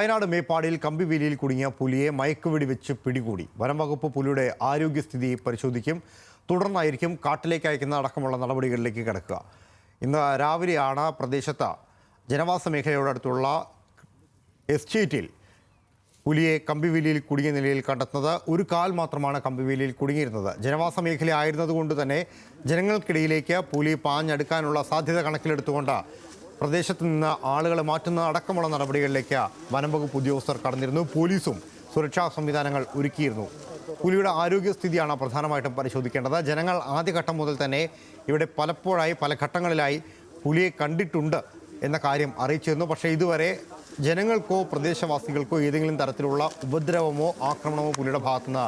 വയനാട് മേപ്പാടിയിൽ കമ്പിവേലിയിൽ കുടുങ്ങിയ പുലിയെ മയക്കുവെടി വെച്ച് പിടികൂടി. വനംവകുപ്പ് പുലിയുടെ ആരോഗ്യസ്ഥിതി പരിശോധിക്കും. തുടർന്നായിരിക്കും കാട്ടിലേക്ക് അയക്കുന്ന അടക്കമുള്ള നടപടികളിലേക്ക് കടക്കുക. ഇന്ന് രാവിലെയാണ് പ്രദേശത്ത് ജനവാസ മേഖലയോടടുത്തുള്ള എസ്റ്റേറ്റിൽ പുലിയെ കമ്പിവേലിയിൽ കുടുങ്ങിയ നിലയിൽ കണ്ടെത്തുന്നത്. ഒരു കാൽ മാത്രമാണ് കമ്പിവേലിയിൽ കുടുങ്ങിയിരുന്നത്. ജനവാസ മേഖല ആയിരുന്നതുകൊണ്ട് തന്നെ ജനങ്ങൾക്കിടയിലേക്ക് പുലി പാഞ്ഞടുക്കാനുള്ള സാധ്യത കണക്കിലെടുത്തുകൊണ്ട് പ്രദേശത്ത് നിന്ന് ആളുകളെ മാറ്റുന്ന അടക്കമുള്ള നടപടികളിലേക്ക് വനംവകുപ്പ് ഉദ്യോഗസ്ഥർ കടന്നിരുന്നു. പോലീസും സുരക്ഷാ സംവിധാനങ്ങൾ ഒരുക്കിയിരുന്നു. പുലിയുടെ ആരോഗ്യസ്ഥിതിയാണ് പ്രധാനമായിട്ടും പരിശോധിക്കേണ്ടത്. ജനങ്ങൾ ആദ്യഘട്ടം മുതൽ തന്നെ ഇവിടെ പല ഘട്ടങ്ങളിലായി പുലിയെ കണ്ടിട്ടുണ്ട് എന്ന കാര്യം അറിയിച്ചിരുന്നു. പക്ഷേ ഇതുവരെ ജനങ്ങൾക്കോ പ്രദേശവാസികൾക്കോ ഏതെങ്കിലും തരത്തിലുള്ള ഉപദ്രവമോ ആക്രമണമോ പുലിയുടെ ഭാഗത്തുനിന്ന്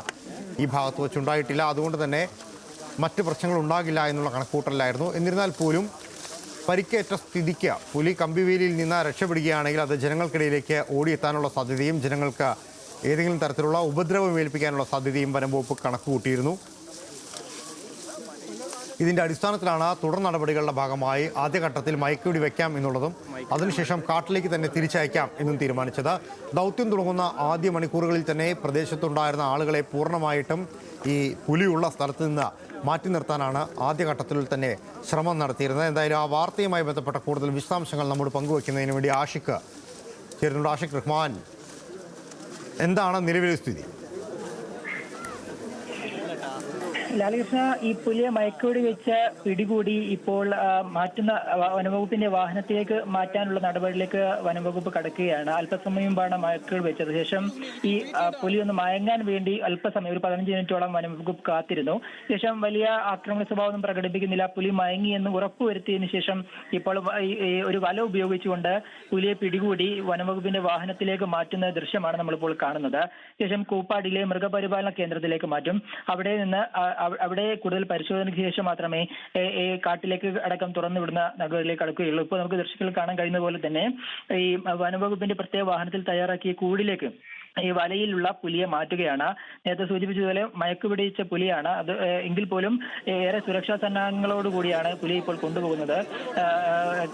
ഈ ഭാഗത്ത് വെച്ചുണ്ടായിട്ടില്ല. അതുകൊണ്ട് തന്നെ മറ്റ് പ്രശ്നങ്ങൾ ഉണ്ടാകില്ല എന്നുള്ള കണക്കൂട്ടലായിരുന്നു. എന്നിരുന്നാൽ പോലും പരിക്കേറ്റ സ്ഥിതിക്ക് പുലി കമ്പിവേലിയിൽ നിന്ന് രക്ഷപ്പെടുകയാണെങ്കിൽ അത് ജനങ്ങൾക്കിടയിലേക്ക് ഓടിയെത്താനുള്ള സാധ്യതയും ജനങ്ങൾക്ക് ഏതെങ്കിലും തരത്തിലുള്ള ഉപദ്രവം ഏൽപ്പിക്കാനുള്ള സാധ്യതയും വനംവകുപ്പ് കണക്കുകൂട്ടിയിരുന്നു. ഇതിൻ്റെ അടിസ്ഥാനത്തിലാണ് തുടർ നടപടികളുടെ ഭാഗമായി ആദ്യഘട്ടത്തിൽ മയക്കുവെടി വയ്ക്കാം എന്നുള്ളതും അതിനുശേഷം കാട്ടിലേക്ക് തന്നെ തിരിച്ചയക്കാം എന്നും തീരുമാനിച്ചത്. ദൗത്യം തുടങ്ങുന്ന ആദ്യ മണിക്കൂറുകളിൽ തന്നെ പ്രദേശത്തുണ്ടായിരുന്ന ആളുകളെ പൂർണ്ണമായിട്ടും ഈ പുലിയുള്ള സ്ഥലത്ത് നിന്ന് മാറ്റി നിർത്താനാണ് ആദ്യഘട്ടത്തിൽ തന്നെ ശ്രമം നടത്തിയിരുന്നത്. എന്തായാലും ആ വാർത്തയുമായി ബന്ധപ്പെട്ട കൂടുതൽ വിശദാംശങ്ങൾ നമ്മോട് പങ്കുവയ്ക്കുന്നതിന് വേണ്ടി ആഷിഖ് ചേരുന്നുണ്ട്. ആഷിഖ് റഹ്മാൻ, എന്താണ് നിലവിലെ സ്ഥിതി? ലാലകൃഷ്ണ, ഈ പുലിയെ മയക്കുവെടി വെച്ച് പിടികൂടി ഇപ്പോൾ മാറ്റുന്ന വനംവകുപ്പിന്റെ വാഹനത്തിലേക്ക് മാറ്റാനുള്ള നടപടിയിലേക്ക് വനംവകുപ്പ് കടക്കുകയാണ്. അല്പസമയം മുമ്പാണ് മയക്കുവെടി വെച്ചത്. ശേഷം ഈ പുലി ഒന്ന് മയങ്ങാൻ വേണ്ടി അല്പസമയം ഒരു 15 മിനിറ്റോളം വനംവകുപ്പ് കാത്തിരുന്നു. ശേഷം വലിയ ആക്രമണ സ്വഭാവം പ്രകടിപ്പിക്കുന്നില്ല, പുലി മയങ്ങി എന്ന് ഉറപ്പുവരുത്തിയതിനു ശേഷം ഇപ്പോൾ ഒരു വല ഉപയോഗിച്ചുകൊണ്ട് പുലിയെ പിടികൂടി വനംവകുപ്പിന്റെ വാഹനത്തിലേക്ക് മാറ്റുന്ന ദൃശ്യമാണ് നമ്മളിപ്പോൾ കാണുന്നത്. ശേഷം കൂപ്പാടിയിലെ മൃഗപരിപാലന കേന്ദ്രത്തിലേക്ക് മാറ്റും. അവിടെ കൂടുതൽ പരിശോധനയ്ക്ക് ശേഷം മാത്രമേ കാട്ടിലേക്ക് അടക്കം തുറന്നുവിടുന്ന നടപടികളിലേക്ക് കടക്കുകയുള്ളൂ. ഇപ്പോൾ നമുക്ക് ദൃശ്യങ്ങളിൽ കാണാൻ കഴിയുന്ന പോലെ തന്നെ ഈ വനംവകുപ്പിന്റെ പ്രത്യേക വാഹനത്തിൽ തയ്യാറാക്കിയ കൂടിലേക്ക് ഈ വലയിലുള്ള പുലിയെ മാറ്റുകയാണ്. നേരത്തെ സൂചിപ്പിച്ചതുപോലെ മയക്കുപിടിച്ച പുലിയാണ് അത്. എങ്കിൽ പോലും ഏറെ സുരക്ഷാ സന്നാഹങ്ങളോടുകൂടിയാണ് പുലി ഇപ്പോൾ കൊണ്ടുപോകുന്നത്.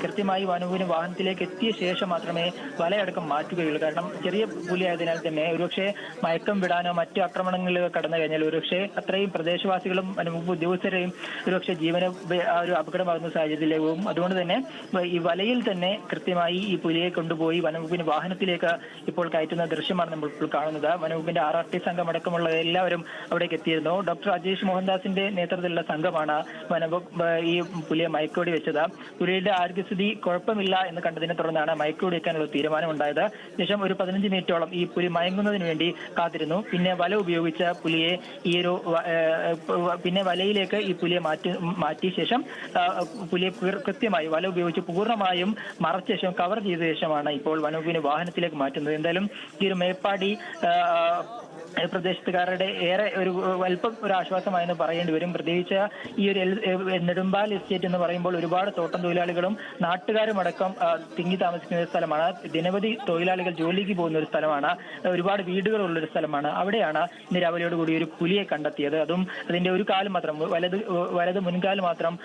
കൃത്യമായി വനംവകുപ്പിന് വാഹനത്തിലേക്ക് എത്തിയ ശേഷം മാത്രമേ വലയടക്കം മാറ്റുകയുള്ളൂ. കാരണം ചെറിയ പുലി ആയതിനാൽ തന്നെ ഒരുപക്ഷെ മയക്കം വിടാനോ മറ്റു ആക്രമണങ്ങളിലോ കടന്നു കഴിഞ്ഞാൽ ഒരുപക്ഷെ അത്രയും പ്രദേശവാസികളും വനംവകുപ്പ് ഉദ്യോഗസ്ഥരെയും ഒരുപക്ഷെ ജീവന് ഒരു അപകടമാകുന്ന സാഹചര്യത്തിലേക്ക് പോകും. അതുകൊണ്ട് തന്നെ ഈ വലയിൽ തന്നെ കൃത്യമായി ഈ പുലിയെ കൊണ്ടുപോയി വനംവകുപ്പിന് വാഹനത്തിലേക്ക് ഇപ്പോൾ കയറ്റുന്ന ദൃശ്യമാണ് നമ്മൾ ഇപ്പോൾ കാണുന്നത്. വനംവകുപ്പിന്റെ RRT സംഘം അടക്കമുള്ള എല്ലാവരും അവിടേക്ക് എത്തിയിരുന്നു. ഡോക്ടർ അജേഷ് മോഹൻദാസിന്റെ നേതൃത്വത്തിലുള്ള സംഘമാണ് വനംവകുപ്പ് ഈ പുലിയെ മയക്കുവെടി വെച്ചത്. പുലിയുടെ ആരോഗ്യസ്ഥിതി കുഴപ്പമില്ല എന്ന് കണ്ടതിനെ തുടർന്നാണ് മയക്കുവെടി വെക്കാനുള്ള തീരുമാനമുണ്ടായത്. ശേഷം ഒരു 15 മിനിറ്റോളം ഈ പുലി മയങ്ങുന്നതിന് വേണ്ടി കാത്തിരുന്നു. പിന്നെ വല ഉപയോഗിച്ച പുലിയെ പിന്നെ വലയിലേക്ക് ഈ പുലിയെ മാറ്റിയ ശേഷം പുലിയെ കൃത്യമായി വല ഉപയോഗിച്ച് പൂർണ്ണമായും മറച്ച ശേഷം കവർ ചെയ്ത ശേഷമാണ് ഇപ്പോൾ വനംവകുപ്പിന്റെ വാഹനത്തിലേക്ക് മാറ്റുന്നത്. എന്തായാലും ഈ ഒരു മേപ്പാടി പ്രദേശത്തുകാരുടെ ഏറെ അല്പം ഒരു ആശ്വാസമായെന്ന് പറയേണ്ടി വരും. പ്രത്യേകിച്ച് ഈ ഒരു നെടുമ്പാൽ എസ്റ്റേറ്റ് എന്ന് പറയുമ്പോൾ ഒരുപാട് തോട്ടം തൊഴിലാളികളും നാട്ടുകാരും അടക്കം തിങ്ങി താമസിക്കുന്ന ഒരു സ്ഥലമാണ്. നിരവധി തൊഴിലാളികൾ ജോലിക്ക് പോകുന്ന ഒരു സ്ഥലമാണ്. ഒരുപാട് വീടുകളുള്ള ഒരു സ്ഥലമാണ്. അവിടെയാണ് ഇന്ന് രാവിലെയോടുകൂടി ഒരു പുലിയെ കണ്ടെത്തിയത്. അതും അതിന്റെ ഒരു കാല് മാത്രം, വലത് മുൻകാല് മാത്രം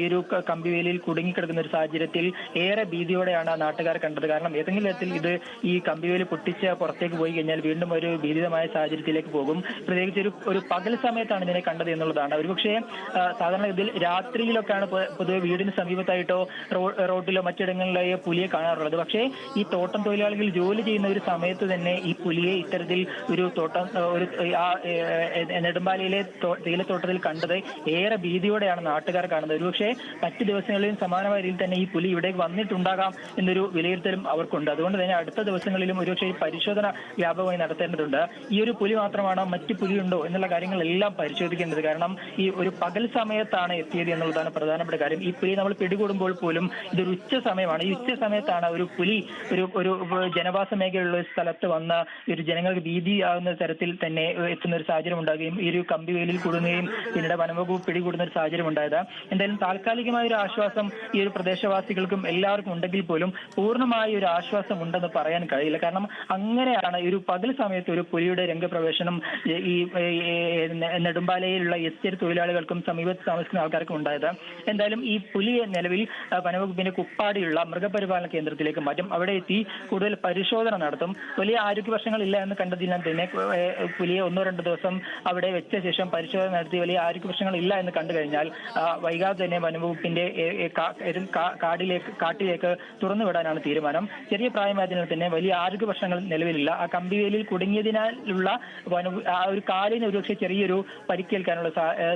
ഈ ഒരു കമ്പിവേലിയിൽ കുടുങ്ങിക്കിടക്കുന്ന ഒരു സാഹചര്യത്തിൽ ഏറെ ഭീതിയോടെയാണ് നാട്ടുകാർ കണ്ടത്. കാരണം ഏതെങ്കിലും തരത്തിൽ ഇത് ഈ കമ്പിവേലി പൊട്ടിച്ച് പുറത്തേക്ക് പോയി കഴിഞ്ഞാൽ വീണ്ടും ഒരു ഭീതിതമായ സാഹചര്യത്തിലേക്ക് പോകും. പ്രത്യേകിച്ച് ഒരു പകൽ സമയത്താണ് ഇതിനെ കണ്ടത് എന്നുള്ളതാണ്. ഒരുപക്ഷെ സാധാരണ ഇതിൽ രാത്രിയിലൊക്കെയാണ് പൊതുവെ വീടിന് സമീപത്തായിട്ടോ റോഡിലോ മറ്റിടങ്ങളിലോ പുലിയെ കാണാറുള്ളത്. പക്ഷേ ഈ തോട്ടം തൊഴിലാളികൾ ജോലി ചെയ്യുന്ന ഒരു സമയത്ത് തന്നെ ഈ പുലിയെ ഇത്തരത്തിൽ ഒരു നെടുമ്പാലയിലെ തേയിലത്തോട്ടത്തിൽ കണ്ടത് ഏറെ ഭീതിയോടെയാണ് നാട്ടുകാർ കാണുന്നത്. ഒരുപക്ഷെ മറ്റു ദിവസങ്ങളിലും സമാനമായ രീതിയിൽ തന്നെ ഈ പുലി ഇവിടേക്ക് വന്നിട്ടുണ്ടാകാം എന്നൊരു വിലയിരുത്തലും അവർക്കുണ്ട്. അതുകൊണ്ട് തന്നെ അടുത്ത ദിവസങ്ങളിലും ഒരുപക്ഷെ പരിശോധന വ്യാപകമായി നടത്തേണ്ടതുണ്ട്. ഈ ഒരു പുലി മാത്രമാണോ മറ്റു പുലിയുണ്ടോ എന്നുള്ള കാര്യങ്ങളെല്ലാം പരിശോധിക്കേണ്ടത്. കാരണം ഈ ഒരു പകൽ സമയത്താണ് എത്തിയത് എന്നുള്ളതാണ് പ്രധാനപ്പെട്ട കാര്യം. ഈ പുലി നമ്മൾ പിടികൂടുമ്പോൾ പോലും ഇതൊരു ഉച്ച സമയമാണ്. ഈ ഉച്ച സമയത്താണ് ഒരു പുലി ഒരു ജനവാസ മേഖലയുള്ള ഒരു സ്ഥലത്ത് വന്ന് ഒരു ജനങ്ങൾക്ക് ഭീതിയാകുന്ന തരത്തിൽ തന്നെ എത്തുന്ന ഒരു സാഹചര്യം ഉണ്ടാകുകയും ഈ ഒരു കമ്പിവേലിൽ കൂടുകയും പിന്നീട് വനംവകുപ്പ് പിടികൂടുന്ന ഒരു സാഹചര്യം ഉണ്ടായത്. എന്തായാലും താൽക്കാലികമായ ഒരു ആശ്വാസം ഈ ഒരു പ്രദേശവാസികൾക്കും എല്ലാവർക്കും ഉണ്ടെങ്കിൽ പോലും പൂർണ്ണമായ ഒരു ആശ്വാസം ഉണ്ടെന്ന് പറയാൻ കഴിയില്ല. കാരണം അങ്ങനെയാണ് ഒരു പകൽ സമയത്ത് ഒരു പുലിയുടെ പ്രവേശനം ഈ നെടുമ്പാലയിലുള്ള എസ്റ്റേറ്റ് തൊഴിലാളികൾക്കും സമീപത്ത് താമസിക്കുന്ന ആൾക്കാർക്കും ഉണ്ടായത്. എന്തായാലും ഈ പുലിയെ നിലവിൽ വനംവകുപ്പിന്റെ കുപ്പാടിയുള്ള മൃഗപരിപാലന കേന്ദ്രത്തിലേക്ക് മാറ്റും. അവിടെ എത്തി കൂടുതൽ പരിശോധന നടത്തും. വലിയ ആരോഗ്യ പ്രശ്നങ്ങളില്ല എന്ന് കണ്ടതിനാൽ തന്നെ പുലിയെ 1-2 ദിവസം അവിടെ വെച്ച ശേഷം പരിശോധന നടത്തി വലിയ ആരോഗ്യ പ്രശ്നങ്ങളില്ല എന്ന് കണ്ടു കഴിഞ്ഞാൽ വൈകാതെ തന്നെ വനംവകുപ്പിന്റെ കാട്ടിലേക്ക് തുറന്നുവിടാനാണ് തീരുമാനം. ചെറിയ പ്രായമായതിനാൽ തന്നെ വലിയ ആരോഗ്യ പ്രശ്നങ്ങൾ നിലവിലില്ല. ആ കമ്പിവേലിൽ കുടുങ്ങിയതിനാലുള്ള ആ ഒരു കാലിന് ഒരുപക്ഷെ ചെറിയൊരു പരിക്കേൽക്കാനുള്ള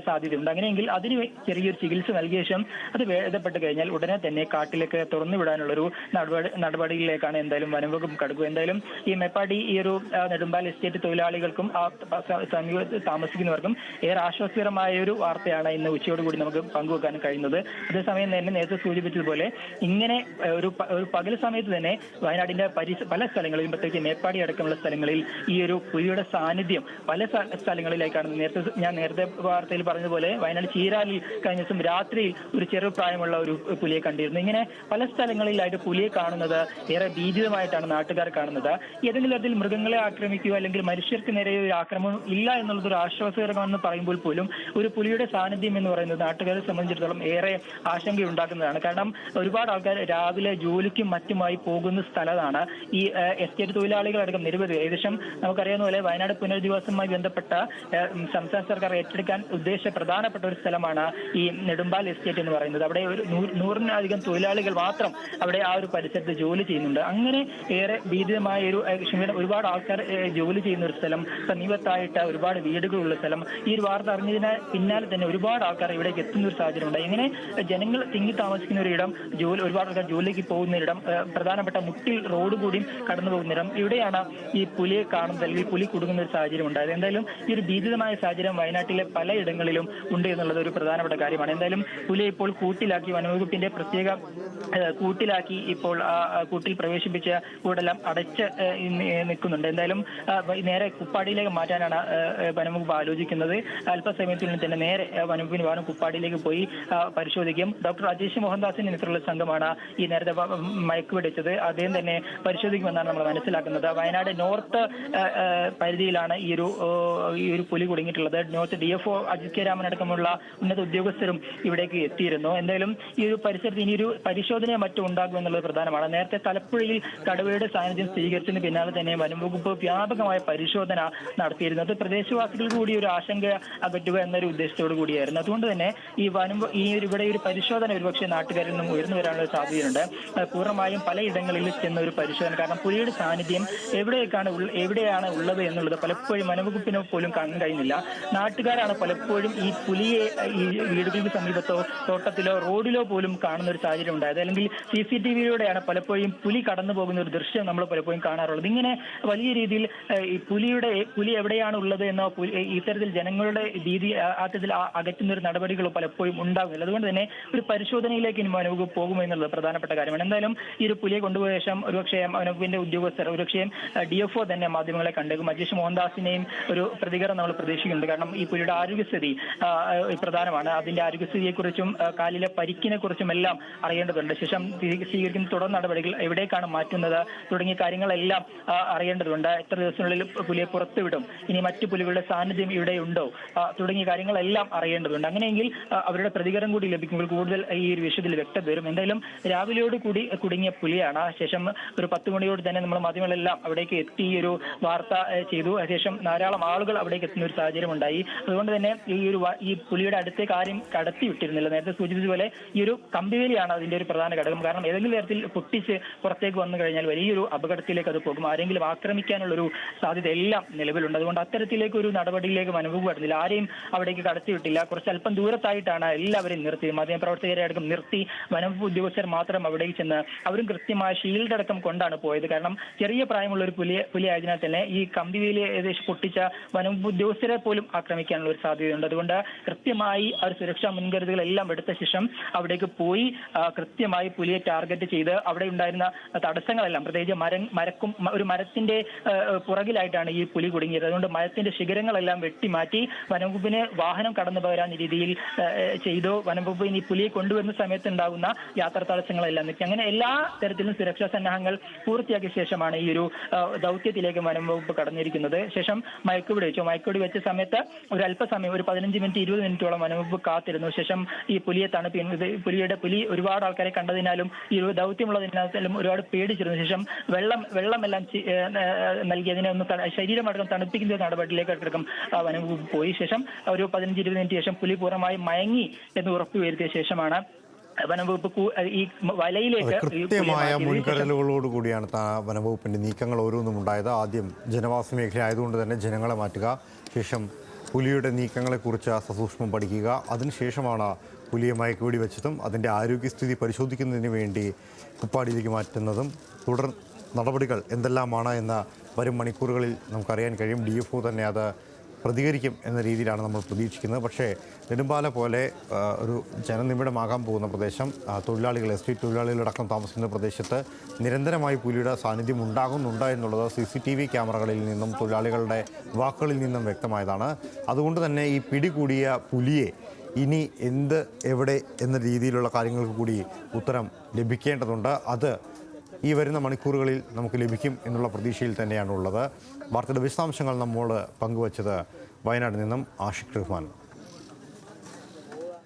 സാധ്യതയുണ്ട്. അങ്ങനെയെങ്കിൽ അതിന് ചെറിയൊരു ചികിത്സ നൽകിയ ശേഷം അത് ഭേദപ്പെട്ട് കഴിഞ്ഞാൽ ഉടനെ തന്നെ കാട്ടിലേക്ക് തുറന്നുവിടാനുള്ളൊരു നടപടിയിലേക്കാണ് എന്തായാലും വനംവകുപ്പ് കടക്കുക. എന്തായാലും ഈ മേപ്പാടി ഈ ഒരു നെടുമ്പാൽ എസ്റ്റേറ്റ് തൊഴിലാളികൾക്കും സമീപത്ത് താമസിക്കുന്നവർക്കും ഏറെ ആശ്വാസകരമായ ഒരു വാർത്തയാണ് ഇന്ന് ഉച്ചയോടുകൂടി നമുക്ക് പങ്കുവെക്കാൻ കഴിയുന്നത്. അതേസമയം തന്നെ നേരത്തെ സൂചിപ്പിച്ചതുപോലെ ഇങ്ങനെ ഒരു പകൽ സമയത്ത് തന്നെ വയനാടിന്റെ പല സ്ഥലങ്ങളിലും പ്രത്യേകിച്ച് മേപ്പാടി അടക്കമുള്ള സ്ഥലങ്ങളിൽ ഈ ഒരു പുലിയുടെ സാന്നിധ്യം പല സ്ഥലങ്ങളിലേക്കാണ്. ഞാൻ നേരത്തെ വാർത്തയിൽ പറഞ്ഞതുപോലെ വയനാട് ചീരാലിൽ കഴിഞ്ഞ ദിവസം രാത്രിയിൽ ഒരു ചെറു പ്രായമുള്ള ഒരു പുലിയെ കണ്ടിരുന്നു. ഇങ്ങനെ പല സ്ഥലങ്ങളിലായിട്ട് പുലിയെ കാണുന്നത് ഏറെ ഭീതിതമായിട്ടാണ് നാട്ടുകാർ കാണുന്നത്. ഏതെങ്കിലും തരത്തിൽ മൃഗങ്ങളെ ആക്രമിക്കുകയോ അല്ലെങ്കിൽ മനുഷ്യർക്ക് നേരെ ഒരു ആക്രമണം ഇല്ല എന്നുള്ളത് ഒരു ആശ്വാസകരമാണെന്ന് പറയുമ്പോൾ പോലും ഒരു പുലിയുടെ സാന്നിധ്യം എന്ന് പറയുന്നത് നാട്ടുകാരെ സംബന്ധിച്ചിടത്തോളം ഏറെ ആശങ്കയുണ്ടാക്കുന്നതാണ്. കാരണം ഒരുപാട് ആൾക്കാർ രാവിലെ ജോലിക്കും മറ്റുമായി പോകുന്ന സ്ഥലമാണ് ഈ എസ്റ്റേറ്റ് തൊഴിലാളികളടക്കം നിരവധി. ഏകദേശം നമുക്കറിയാവുന്ന പോലെ വയനാട് പുനരധിവാസവുമായി ബന്ധപ്പെട്ട സംസ്ഥാന സർക്കാർ ഏറ്റെടുക്കാൻ ഉദ്ദേശിച്ച പ്രധാനപ്പെട്ട ഒരു സ്ഥലമാണ് ഈ നെടുമ്പാൽ എസ്റ്റേറ്റ് എന്ന് പറയുന്നത്. അവിടെ ഒരു 100-ലധികം തൊഴിലാളികൾ മാത്രം അവിടെ ആ ഒരു പരിസരത്ത് ജോലി ചെയ്യുന്നുണ്ട്. അങ്ങനെ ഏറെ ഭീതിതമായ ഒരുപാട് ആൾക്കാർ ജോലി ചെയ്യുന്ന ഒരു സ്ഥലം, സമീപത്തായിട്ട് ഒരുപാട് വീടുകളുള്ള സ്ഥലം. ഈ ഒരു വാർത്ത അറിഞ്ഞതിന് പിന്നാലെ തന്നെ ഒരുപാട് ആൾക്കാർ ഇവിടേക്ക് എത്തുന്ന ഒരു സാഹചര്യം ഉണ്ട്. ഇങ്ങനെ ജനങ്ങൾ തിങ്ങി താമസിക്കുന്ന ഒരിടം, ഒരുപാട് ആൾക്കാർ ജോലിക്ക് പോകുന്നൊരിടം, പ്രധാനപ്പെട്ട മുട്ടിൽ റോഡ് കൂടിയും കടന്നു പോകുന്നിടം, ഇവിടെയാണ് ഈ പുലിയെ കാണുന്നത് അല്ലെങ്കിൽ പുലി കുടുങ്ങുന്ന ഒരു സാഹചര്യം ഉണ്ടായത്. എന്തായാലും ഈ ഒരു ഭീതിതമായ സാഹചര്യം വയനാട്ടിലെ പലയിടങ്ങളിലും ഉണ്ട് എന്നുള്ളത് ഒരു പ്രധാനപ്പെട്ട കാര്യമാണ്. എന്തായാലും പുലിയെ ഇപ്പോൾ കൂട്ടിലാക്കി വനംവകുപ്പിന്റെ പ്രത്യേക കൂട്ടിലാക്കി ഇപ്പോൾ കൂട്ടിൽ പ്രവേശിപ്പിച്ച കൂടെല്ലാം അടച്ച് നിൽക്കുന്നുണ്ട്. എന്തായാലും നേരെ കുപ്പാടിയിലേക്ക് മാറ്റാനാണ് വനംവകുപ്പ് ആലോചിക്കുന്നത്. അല്പസമയത്തിനുള്ളിൽ തന്നെ നേരെ വനംവകുപ്പിന് വാഹനം കുപ്പാടിയിലേക്ക് പോയി പരിശോധിക്കും. ഡോക്ടർ അജേഷ് മോഹൻദാസിന്റെ നേതൃത്വത്തിലുള്ള സംഘമാണ് ഈ നേരത്തെ മയക്കുപിടിച്ചത്. അദ്ദേഹം തന്നെ പരിശോധിക്കുമെന്നാണ് നമ്മൾ മനസ്സിലാക്കുന്നത്. വയനാട് നോർത്ത് പരിധിയിലാണ് ഈ ഒരു പുലി കുടുങ്ങിയിട്ടുള്ളത്. നോർത്ത് DFO അജിത് കെ രാമൻ അടക്കമുള്ള ഉന്നത ഉദ്യോഗസ്ഥരും ഇവിടേക്ക് എത്തിയിരുന്നു. എന്തായാലും ഈ ഒരു പരിസരത്ത് ഇനിയൊരു പരിശോധനയോ മറ്റും ഉണ്ടാകുമെന്നുള്ളത് പ്രധാനമാണ്. നേരത്തെ തലപ്പുഴയിൽ കടുവയുടെ സാന്നിധ്യം സ്ഥിരീകരിച്ചതിന് പിന്നാലെ തന്നെ വനംവകുപ്പ് വ്യാപകമായ പരിശോധന നടത്തിയിരുന്നത് പ്രദേശവാസികൾ കൂടി ഒരു ആശങ്ക അകറ്റുക എന്നൊരു ഉദ്ദേശത്തോടു കൂടിയായിരുന്നു. അതുകൊണ്ട് തന്നെ ഇവിടെ ഒരു പരിശോധന ഒരുപക്ഷെ നാട്ടുകാരിൽ നിന്നും ഉയർന്നു വരാനുള്ള സാധ്യതയുണ്ട്. പൂർണ്ണമായും പലയിടങ്ങളിൽ ചെന്ന ഒരു പരിശോധന, കാരണം പുലിയുടെ സാന്നിധ്യം എവിടെയാണ് ഉള്ളത് എന്നുള്ളത് പലപ്പോഴും വനംവകുപ്പിനോ പോലും കാണാൻ കഴിയുന്നില്ല. നാട്ടുകാരാണ് പലപ്പോഴും ഈ പുലിയെ ഈ വീടുകൾക്ക് സമീപത്തോ തോട്ടത്തിലോ റോഡിലോ പോലും കാണുന്ന ഒരു സാഹചര്യം ഉണ്ടായത്. അല്ലെങ്കിൽ CCTVയിലൂടെയാണ് പലപ്പോഴും പുലി കടന്നു പോകുന്ന ഒരു ദൃശ്യം നമ്മൾ പലപ്പോഴും കാണാറുള്ളത്. ഇങ്ങനെ വലിയ രീതിയിൽ ഈ പുലി എവിടെയാണ് ഉള്ളത് എന്നോ ഇത്തരത്തിൽ ജനങ്ങളുടെ ഭീതി അത്തരത്തിൽ അകറ്റുന്ന ഒരു നടപടികളോ പലപ്പോഴും ഉണ്ടാകുന്നില്ല. അതുകൊണ്ട് തന്നെ ഒരു പരിശോധനയിലേക്ക് ഇനി വനംവകുപ്പ് പോകുമെന്നുള്ളത് പ്രധാനപ്പെട്ട കാര്യമാണ്. എന്തായാലും ഈ ഒരു പുലിയെ കൊണ്ടുപോയ ശേഷം ഒരുപക്ഷെ വനംവകുപ്പിന്റെ ഉദ്യോഗസ്ഥർ ഒരുപക്ഷെ DFO തന്നെ മാധ്യമങ്ങളെ കണ്ടേക്കും. അജേഷ് മോഹൻദാസിനെയും ഒരു പ്രതികരണം നമ്മൾ പ്രതീക്ഷിക്കുന്നുണ്ട്. കാരണം ഈ പുലിയുടെ ആരോഗ്യസ്ഥിതി പ്രധാനമാണ്. അതിന്റെ ആരോഗ്യസ്ഥിതിയെക്കുറിച്ചും കാലിലെ പരിക്കിനെ കുറിച്ചും എല്ലാം അറിയേണ്ടതുണ്ട്. ശേഷം സ്വീകരിക്കുന്ന തുടർ നടപടികൾ എവിടേക്കാണ് മാറ്റുന്നത് തുടങ്ങിയ കാര്യങ്ങളെല്ലാം അറിയേണ്ടതുണ്ട്. എത്ര ദിവസത്തിനുള്ളിൽ പുലിയെ പുറത്തുവിടും, ഇനി മറ്റു പുലികളുടെ സാന്നിധ്യം ഇവിടെ ഉണ്ടോ തുടങ്ങിയ കാര്യങ്ങളെല്ലാം അറിയേണ്ടതുണ്ട്. അങ്ങനെയെങ്കിൽ അവരുടെ പ്രതികരണം കൂടി ലഭിക്കുമ്പോൾ കൂടുതൽ ഈ ഒരു വിഷയത്തിൽ വ്യക്തത വരും. എന്തായാലും രാവിലെയോട് കൂടി കുടുങ്ങിയ പുലിയാണ്. ശേഷം ഒരു 10 മണിയോട് തന്നെ നമ്മൾ മാധ്യമങ്ങളെല്ലാം അവിടേക്ക് എത്തി ഒരു വാർത്ത ചെയ്തു. അതിനുശേഷം ധാരാളം ആളുകൾ അവിടേക്ക് എത്തുന്ന ഒരു സാഹചര്യം ഉണ്ടായി. അതുകൊണ്ട് തന്നെ ഈ പുലിയുടെ അടുത്തേക്ക് ആരും കടത്തി വിട്ടിരുന്നില്ല. നേരത്തെ സൂചിപ്പിച്ചതുപോലെ ഈ ഒരു കമ്പിവേലിയാണ് അതിന്റെ ഒരു പ്രധാന ഘടകം. കാരണം ഏതെങ്കിലും തരത്തിൽ പൊട്ടിച്ച് പുറത്തേക്ക് വന്നു കഴിഞ്ഞാൽ വലിയൊരു അപകടത്തിലേക്ക് അത് പോകും. ആരെങ്കിലും ആക്രമിക്കാനുള്ള ഒരു സാധ്യത എല്ലാം നിലവിലുണ്ട്. അതുകൊണ്ട് അത്തരത്തിലേക്ക് ഒരു നടപടിയിലേക്ക് വനംവകുപ്പ് കടന്നില്ല. ആരെയും അവിടേക്ക് കടത്തിവിട്ടില്ല. കുറച്ച് അല്പം ദൂരത്തായിട്ടാണ് എല്ലാവരെയും നിർത്തി, മാധ്യമപ്രവർത്തകരെ അടക്കം നിർത്തി വനംവകുപ്പ് ഉദ്യോഗസ്ഥർ മാത്രം അവിടേക്ക് ചെന്ന് അവരും കൃത്യമായ ഷീൽഡ് അടക്കം കൊണ്ടാണ് പോയത്. കാരണം ചെറിയ പ്രായമുള്ള ഒരു പുലി ആയതിനാൽ തന്നെ ഈ കമ്പിവേലി ഏകദേശം പൊട്ടിച്ച വനംവകുപ്പ് ഉദ്യോഗസ്ഥരെ പോലും ആക്രമിക്കാനുള്ള ഒരു സാധ്യതയുണ്ട്. അതുകൊണ്ട് കൃത്യമായി ആ ഒരു സുരക്ഷാ മുൻകരുതലുകളെല്ലാം എടുത്ത ശേഷം അവിടേക്ക് പോയി കൃത്യമായി പുലിയെ ടാർഗറ്റ് ചെയ്ത് അവിടെ ഉണ്ടായിരുന്ന തടസ്സങ്ങളെല്ലാം, പ്രത്യേകിച്ച് ഒരു മരത്തിന്റെ പുറകിലായിട്ടാണ് ഈ പുലി കുടുങ്ങിയത്. അതുകൊണ്ട് മരത്തിന്റെ ശിഖരങ്ങളെല്ലാം വെട്ടിമാറ്റി വനംവകുപ്പിന് വാഹനം കടന്നു പോരാൻ രീതിയിൽ ചെയ്തു. വനംവകുപ്പിന് ഈ പുലിയെ കൊണ്ടുവരുന്ന സമയത്ത് ഉണ്ടാകുന്ന യാത്രാ തടസ്സങ്ങളെല്ലാം നിൽക്കി. അങ്ങനെ എല്ലാ തരത്തിലും സുരക്ഷാ സന്നാഹങ്ങൾ പൂർത്തിയാക്കിയ ശേഷമാണ് ഈ ഒരു ദൗത്യത്തിലേക്ക് വനംവകുപ്പ് കടന്നിരിക്കുന്നത്. ചെയ്യുന്നത്. ശേഷം മയക്കുവെടി വെച്ച സമയത്ത് ഒരു അല്പസമയം, ഒരു 15 മിനിറ്റ് 20 മിനിറ്റോളം വനംവകുപ്പ് കാത്തിരുന്നു. ശേഷം ഈ പുലിയെ പുലി ഒരുപാട് ആൾക്കാരെ കണ്ടതിനാലും ഈ ഒരു ദൗത്യമുള്ളതിനാലും ഒരുപാട് പേടിച്ചിരുന്നു. ശേഷം വെള്ളമെല്ലാം നൽകി അതിനെ ഒന്ന് ശരീരമടക്കം തണുപ്പിക്കുന്ന നടപടിയിലേക്ക് കിടക്കും വനംവകുപ്പ് പോയി. ശേഷം ഒരു 15-20 മിനിറ്റ് ശേഷം പുലി പൂർണ്ണമായി മയങ്ങി എന്ന് ഉറപ്പുവരുത്തിയ ശേഷമാണ് വനംവകുപ്പ് ഈ വലയിലേക്ക് കൃത്യമായ മുൻകരുതലുകളോട് കൂടിയാണ് വനംവകുപ്പിന്റെ നീക്കങ്ങൾ ഓരോന്നും ഉണ്ടായത്. ആദ്യം ജനവാസ മേഖല ആയതുകൊണ്ട് തന്നെ ജനങ്ങളെ മാറ്റുക, ശേഷം പുലിയുടെ നീക്കങ്ങളെക്കുറിച്ച് സസൂക്ഷ്മം പഠിക്കുക, അതിനുശേഷമാണ് പുലിയെ മയക്കുവെടി വെച്ചതും അതിൻ്റെ ആരോഗ്യസ്ഥിതി പരിശോധിക്കുന്നതിന് വേണ്ടി കുപ്പാടിയിലേക്ക് മാറ്റുന്നതും. തുടർ നടപടികൾ എന്തെല്ലാമാണ് എന്ന് വരും മണിക്കൂറുകളിൽ നമുക്കറിയാൻ കഴിയും. DFO തന്നെ അത് പ്രതികരിക്കും എന്ന രീതിയിലാണ് നമ്മൾ പ്രതീക്ഷിക്കുന്നത്. പക്ഷേ നെടുമ്പാല പോലെ ഒരു ജനനിബിഡമാകാൻ പോകുന്ന പ്രദേശം, തൊഴിലാളികൾ, എസ്റ്റേറ്റ് തൊഴിലാളികളടക്കം താമസിക്കുന്ന പ്രദേശത്ത് നിരന്തരമായി പുലിയുടെ സാന്നിധ്യം ഉണ്ടാകുന്നുണ്ട് എന്നുള്ളത് CCTV ക്യാമറകളിൽ നിന്നും തൊഴിലാളികളുടെ വാക്കുകളിൽ നിന്നും വ്യക്തമായതാണ്. അതുകൊണ്ട് തന്നെ ഈ പിടികൂടിയ പുലിയെ ഇനി എവിടെ എന്ന രീതിയിലുള്ള കാര്യങ്ങൾക്ക് കൂടി ഉത്തരം ലഭിക്കേണ്ടതുണ്ട്. അത് ഈ വരുന്ന മണിക്കൂറുകളിൽ നമുക്ക് ലഭിക്കും എന്നുള്ള പ്രതീക്ഷയിൽ തന്നെയാണുള്ളത്. വാർത്തയുടെ വിശദാംശങ്ങൾ നമ്മോട് പങ്കുവച്ചത് വയനാട് നിന്നും ആഷിഖ് റഹ്മാൻ.